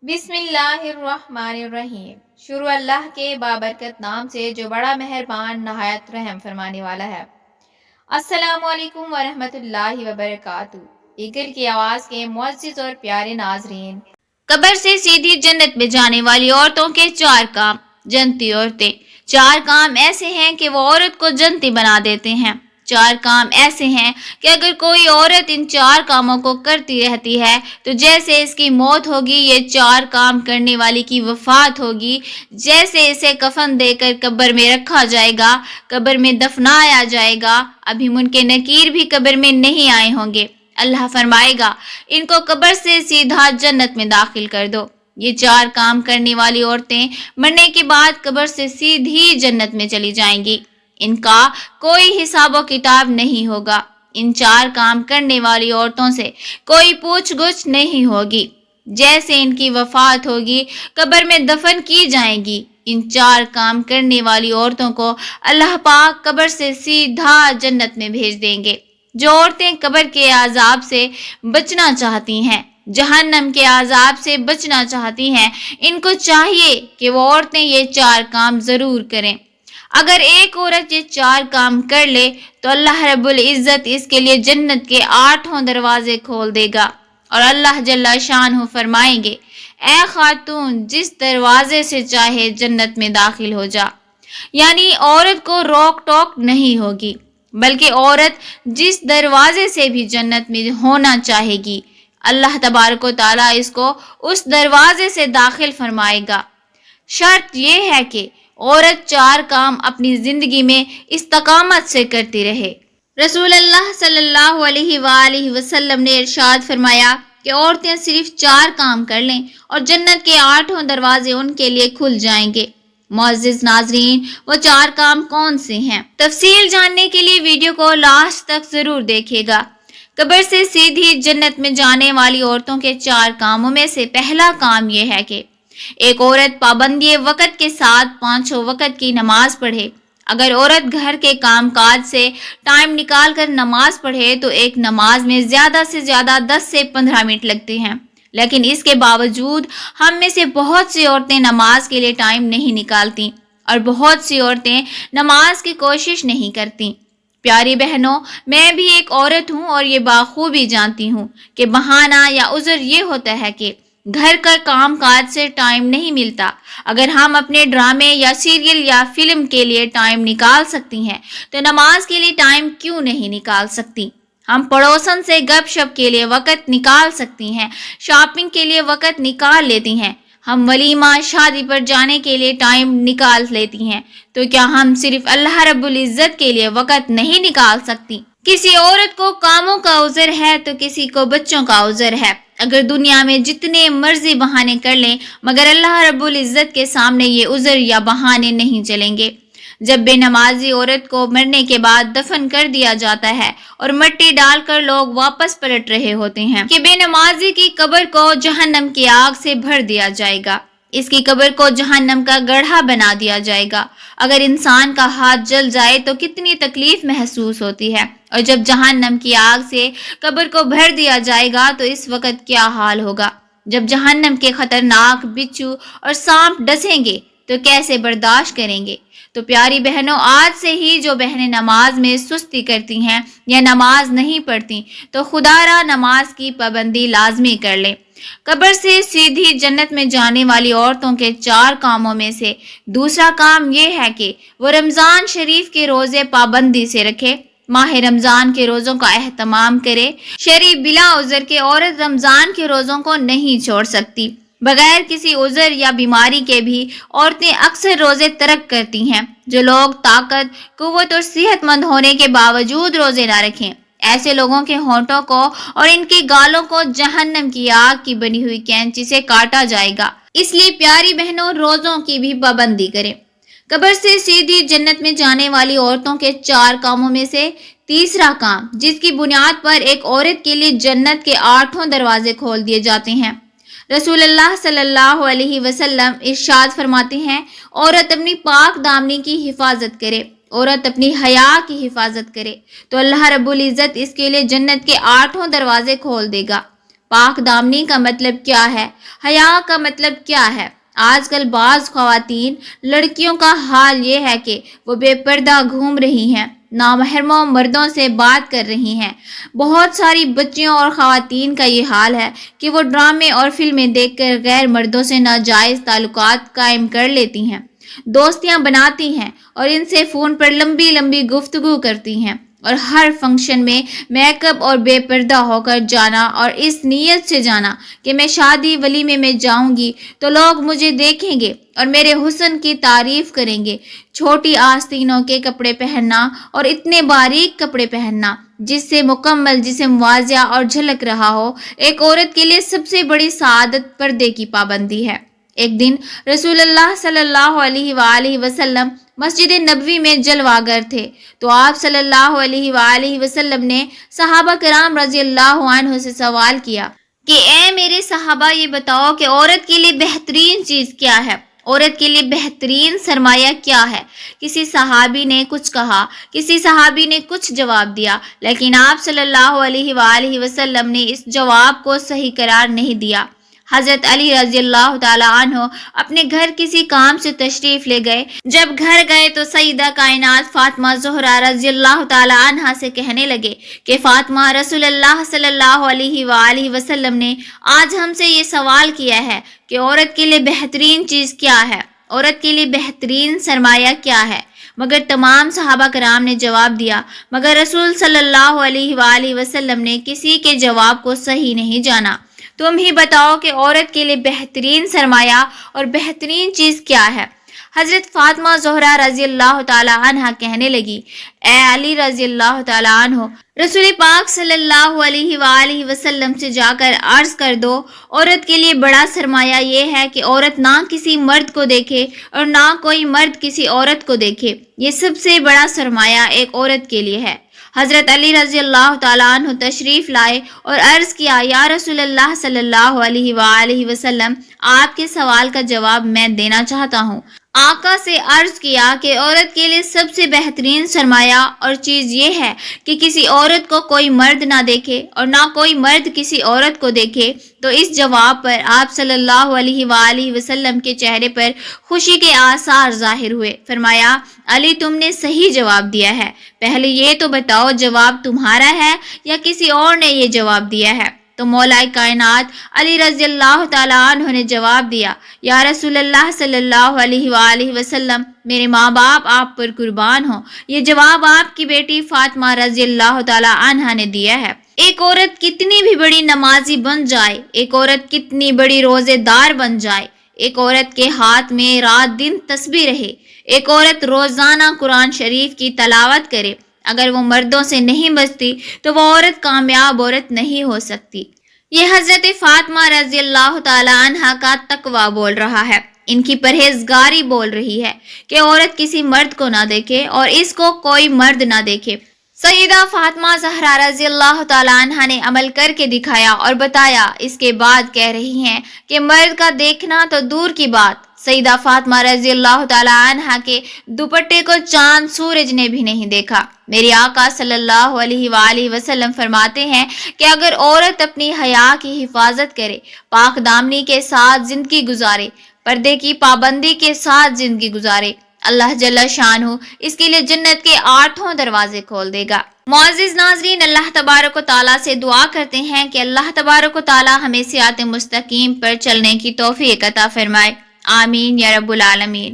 बिस्मिल्लाहिर्रहमानिर्रहीम। शुरू अल्लाह के बाबरकत नाम से जो बड़ा मेहरबान नहायत रहम फरमाने वाला है। अस्सलामु अलैकुम वरहमतुल्लाहि वबरकातुहू। ईगल की आवाज़ के मुअज़्ज़िज़ और प्यारे नाज़रीन, कब्र से सीधी जन्नत में जाने वाली औरतों के चार काम। जन्नती औरतें। चार काम ऐसे हैं कि वो औरत को जन्नती बना देते हैं। चार काम ऐसे हैं कि अगर कोई औरत इन चार कामों को करती रहती है तो जैसे इसकी मौत होगी, ये चार काम करने वाली की वफात होगी। जैसे इसे कफन देकर कब्र में रखा जाएगा, कब्र में दफनाया जाएगा, अभी मुनके नकीर भी कब्र में नहीं आए होंगे। अल्लाह फरमाएगा, इनको कब्र से सीधा जन्नत में दाखिल कर दो। ये चार काम करने वाली औरतें मरने के बाद कब्र से सीधी जन्नत में चली जाएंगी। इनका कोई हिसाब व किताब नहीं होगा। इन चार काम करने वाली औरतों से कोई पूछ गुछ नहीं होगी। जैसे इनकी वफात होगी, कब्र में दफन की जाएंगी। इन चार काम करने वाली औरतों को अल्लाह पाक कब्र से सीधा जन्नत में भेज देंगे। जो औरतें कब्र के आजाब से बचना चाहती हैं, जहन्नम के आजाब से बचना चाहती हैं, इनको चाहिए कि वो औरतें ये चार काम जरूर करें। अगर एक औरत ये चार काम कर ले तो अल्लाह रब्बुल इज्जत इसके लिए जन्नत के 8 दरवाजे खोल देगा और अल्लाह जल्ला शानहू फरमाएंगे, ऐ खातून, जिस दरवाजे से चाहे जन्नत में दाखिल हो जा। यानी औरत को रोक टोक नहीं होगी, बल्कि औरत जिस दरवाजे से भी जन्नत में होना चाहेगी, अल्लाह तबारक व तआला इसको उस दरवाजे से दाखिल फरमाएगा। शर्त यह है कि औरत चार काम अपनी जिंदगी में इस्तकामत से करती रहे। रसूल अल्लाह सल्लल्लाहु अलैहि वसल्लम ने इरशाद फरमाया कि औरतें सिर्फ चार काम कर लें और जन्नत के 8 दरवाजे उनके लिए खुल जाएंगे। मुअज़्ज़िज़ नाज़रीन, वो चार काम कौन से हैं? तफसील जानने के लिए वीडियो को लास्ट तक जरूर देखिएगा। कब्र से सीधी जन्नत में जाने वाली औरतों के चार कामों में से पहला काम यह है कि एक औरत पाबंदी वक़्त के साथ 5 वक़्त की नमाज पढ़े। अगर औरत घर के काम काज से टाइम निकाल कर नमाज पढ़े तो एक नमाज में ज़्यादा से ज़्यादा 10 से 15 मिनट लगते हैं, लेकिन इसके बावजूद हम में से बहुत सी औरतें नमाज के लिए टाइम नहीं निकालती और बहुत सी औरतें नमाज की कोशिश नहीं करती। प्यारी बहनों, मैं भी एक औरत हूँ और ये बाखूबी जानती हूँ कि बहाना या उज़र ये होता है कि घर का काम काज से टाइम नहीं मिलता। अगर हम अपने ड्रामे या सीरियल या फिल्म के लिए टाइम निकाल सकती हैं तो नमाज के लिए टाइम क्यों नहीं निकाल सकती? हम पड़ोसन से गपशप के लिए वक़्त निकाल सकती हैं, शॉपिंग के लिए वक़्त निकाल लेती हैं, हम वलीमा शादी पर जाने के लिए टाइम निकाल लेती हैं, तो क्या हम सिर्फ अल्लाह रब्बुल इज्जत के लिए वक़्त नहीं निकाल सकती? किसी औरत को कामों का उज़र है तो किसी को बच्चों का उज़र है। अगर दुनिया में जितने मर्जी बहाने कर लें, मगर अल्लाह रब्बुल इज्जत के सामने ये उज़र या बहाने नहीं चलेंगे। जब बेनमाजी औरत को मरने के बाद दफन कर दिया जाता है और मिट्टी डालकर लोग वापस पलट रहे होते हैं कि बेनमाजी की कब्र को जहन्नम की आग से भर दिया जाएगा, इसकी कब्र को जहन्नम का गड्ढा बना दिया जाएगा। अगर इंसान का हाथ जल जाए तो कितनी तकलीफ महसूस होती है, और जब जहन्नम की आग से कब्र को भर दिया जाएगा तो इस वक्त क्या हाल होगा। जब जहन्नम के खतरनाक बिच्छू और सांप डसेंगे तो कैसे बर्दाश्त करेंगे। तो प्यारी बहनों, आज से ही जो बहनें नमाज में सुस्ती करती हैं या नमाज नहीं पढ़ती तो खुदारा नमाज की पाबंदी लाजमी कर लें। कब्र से सीधी जन्नत में जाने वाली औरतों के चार कामों में से दूसरा काम यह है कि वो रमज़ान शरीफ के रोज़े पाबंदी से रखे, माह रमज़ान के रोज़ों का एहतमाम करे। शरी बिला उज़र के औरत रमज़ान के रोज़ों को नहीं छोड़ सकती। बगैर किसी उज़र या बीमारी के भी औरतें अक्सर रोज़े तर्क करती हैं। जो लोग ताकत, कुव्वत और सेहतमंद होने के बावजूद रोज़े ना रखें, ऐसे लोगों के होंठों को और इनके गालों को जहन्नम की आग की बनी हुई कैंची से काटा जाएगा। इसलिए प्यारी बहनों, रोज़ों की भी पाबंदी करें। कब्र से सीधी जन्नत में जाने वाली औरतों के चार कामों में से तीसरा काम, जिसकी बुनियाद पर एक औरत के लिए जन्नत के 8 दरवाजे खोल दिए जाते हैं। रसूल अल्लाह सल्लल्लाहु अलैहि वसल्लम इरशाद फरमाते हैं, औरत अपनी पाक दामनी की हिफाजत करे, औरत अपनी हया की हिफाजत करे तो अल्लाह रब्बुल इज़्ज़त इसके लिए जन्नत के 8 दरवाजे खोल देगा। پاک دامنی کا مطلب کیا ہے؟ حیا کا مطلب کیا ہے؟ آج کل بعض خواتین لڑکیوں کا حال یہ ہے کہ وہ بے پردہ گھوم رہی ہیں، نامحرموں مردوں سے بات کر رہی ہیں۔ بہت ساری بچیوں اور خواتین کا یہ حال ہے کہ وہ ڈرامے اور فلمیں دیکھ کر غیر مردوں سے ناجائز تعلقات قائم کر لیتی ہیں، دوستیاں بناتی ہیں اور ان سے فون پر لمبی لمبی گفتگو کرتی ہیں، اور ہر فنکشن میں میک اپ اور بے پردہ ہو کر جانا، اور اس نیت سے جانا کہ میں شادی ولیمے میں جاؤں گی تو لوگ مجھے دیکھیں گے اور میرے حسن کی تعریف کریں گے۔ چھوٹی آستینوں کے کپڑے پہننا اور اتنے باریک کپڑے پہننا جس سے مکمل جسم واضح اور جھلک رہا ہو، ایک عورت کے لیے سب سے بڑی سعادت پردے کی پابندی ہے۔ ایک دن رسول اللہ صلی اللہ علیہ وآلہ وسلم مسجد نبوی میں جلوہ گر تھے، تو آپ صلی اللہ علیہ وآلہ وسلم نے صحابہ کرام رضی اللہ عنہ سے سوال کیا کہ اے میرے صحابہ، یہ بتاؤ کہ عورت کے لیے بہترین چیز کیا ہے؟ عورت کے لیے بہترین سرمایہ کیا ہے؟ کسی صحابی نے کچھ کہا، کسی صحابی نے کچھ جواب دیا، لیکن آپ صلی اللہ علیہ وآلہ وسلم نے اس جواب کو صحیح قرار نہیں دیا۔ حضرت علی رضی اللہ تعالیٰ عنہ اپنے گھر کسی کام سے تشریف لے گئے۔ جب گھر گئے تو سیدہ کائنات فاطمہ زہرا رضی اللہ تعالیٰ عنہ سے کہنے لگے کہ فاطمہ، رسول اللہ صلی اللہ علیہ وآلہ وسلم نے آج ہم سے یہ سوال کیا ہے کہ عورت کے لیے بہترین چیز کیا ہے، عورت کے لیے بہترین سرمایہ کیا ہے؟ مگر تمام صحابہ کرام نے جواب دیا، مگر رسول صلی اللہ علیہ وآلہ وسلم نے کسی کے جواب کو صحیح نہیں جانا۔ تم ہی بتاؤ کہ عورت کے لیے بہترین سرمایہ اور بہترین چیز کیا ہے؟ حضرت فاطمہ زہرا رضی اللہ تعالیٰ عنہ کہنے لگی، اے علی رضی اللہ تعالیٰ عنہ، رسول پاک صلی اللہ علیہ وآلہ وسلم سے جا کر عرض کر دو، عورت کے لیے بڑا سرمایہ یہ ہے کہ عورت نہ کسی مرد کو دیکھے اور نہ کوئی مرد کسی عورت کو دیکھے۔ یہ سب سے بڑا سرمایہ ایک عورت کے لیے ہے۔ حضرت علی رضی اللہ تعالیٰ عنہ تشریف لائے اور عرض کیا، یا رسول اللہ صلی اللہ علیہ وآلہ وسلم، آپ کے سوال کا جواب میں دینا چاہتا ہوں۔ آقا سے عرض کیا کہ عورت کے لیے سب سے بہترین سرمایہ اور چیز یہ ہے کہ کسی عورت کو کوئی مرد نہ دیکھے اور نہ کوئی مرد کسی عورت کو دیکھے۔ تو اس جواب پر آپ صلی اللہ علیہ وآلہ وسلم کے چہرے پر خوشی کے آثار ظاہر ہوئے۔ فرمایا، علی، تم نے صحیح جواب دیا ہے، پہلے یہ تو بتاؤ جواب تمہارا ہے یا کسی اور نے یہ جواب دیا ہے؟ تو مولا کائنات علی رضی اللہ تعالیٰ عنہ نے جواب دیا، یا رسول اللہ صلی اللہ علیہ وآلہ وسلم، میرے ماں باپ آپ پر قربان ہوں، یہ جواب آپ کی بیٹی فاطمہ رضی اللہ تعالیٰ عنہ نے دیا ہے۔ ایک عورت کتنی بھی بڑی نمازی بن جائے، ایک عورت کتنی بڑی روزے دار بن جائے، ایک عورت کے ہاتھ میں رات دن تسبیح رہے، ایک عورت روزانہ قرآن شریف کی تلاوت کرے، اگر وہ مردوں سے نہیں بچتی تو وہ عورت کامیاب عورت نہیں ہو سکتی۔ یہ حضرت فاطمہ رضی اللہ تعالیٰ عنہ کا تقویٰ بول رہا ہے، ان کی پرہیزگاری بول رہی ہے کہ عورت کسی مرد کو نہ دیکھے اور اس کو کوئی مرد نہ دیکھے۔ سیدہ فاطمہ زہرا رضی اللہ تعالیٰ عنہ نے عمل کر کے دکھایا اور بتایا۔ اس کے بعد کہہ رہی ہیں کہ مرد کا دیکھنا تو دور کی بات، سیدہ فاطمہ رضی اللہ تعالیٰ عنہ کے دوپٹے کو چاند سورج نے بھی نہیں دیکھا۔ میرے آقا صلی اللہ علیہ وآلہ وسلم فرماتے ہیں کہ اگر عورت اپنی حیا کی حفاظت کرے، پاک دامنی کے ساتھ زندگی گزارے، پردے کی پابندی کے ساتھ زندگی گزارے، اللہ جل شانہ اس کے لیے جنت کے 8 دروازے کھول دے گا۔ معزز ناظرین، اللہ تبارک و تعالیٰ سے دعا کرتے ہیں کہ اللہ تبارک و تعالیٰ ہمیں صراط مستقیم پر چلنے کی توفیق عطا فرمائے۔ آمین یا رب العالمین۔